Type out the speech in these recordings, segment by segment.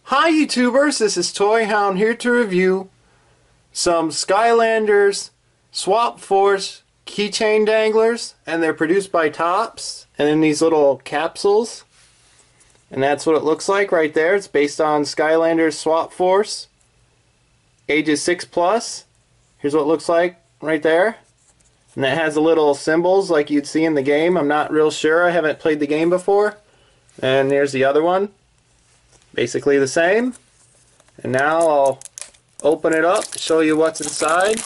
Hi YouTubers, this is Toy Hound here to review some Skylanders Swap Force keychain danglers, and they're produced by Tops and in these little capsules, and that's what it looks like right there. It's based on Skylanders Swap Force, ages 6+. Here's what it looks like right there, and it has the little symbols like you'd see in the game. I'm not real sure, I haven't played the game before. And here's the other one. Basically the same. And now I'll open it up, show you what's inside.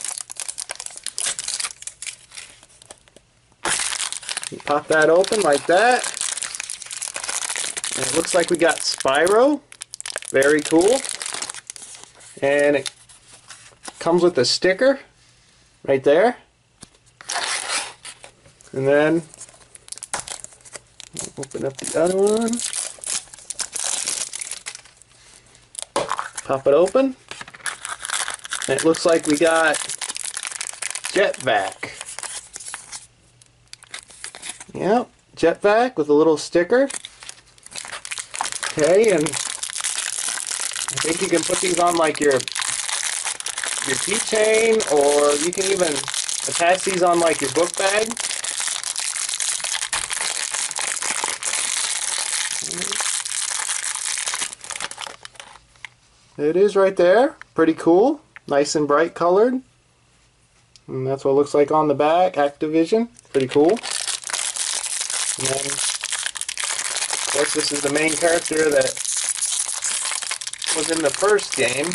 You pop that open like that. And it looks like we got Spyro. Very cool. And it comes with a sticker right there. And then open up the other one. Pop it open, and it looks like we got Jetvac. Yep, Jetvac with a little sticker. Okay, and I think you can put these on like your keychain, or you can even attach these on like your book bag. It is right there. Pretty cool. Nice and bright colored. And that's what it looks like on the back. Activision. Pretty cool. And then, of course, this is the main character that was in the first game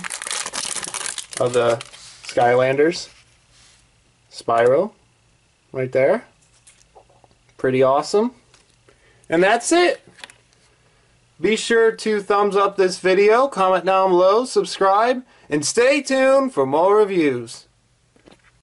of the Skylanders. Spyro. Right there. Pretty awesome. And that's it. Be sure to thumbs up this video, comment down below, subscribe, and stay tuned for more reviews.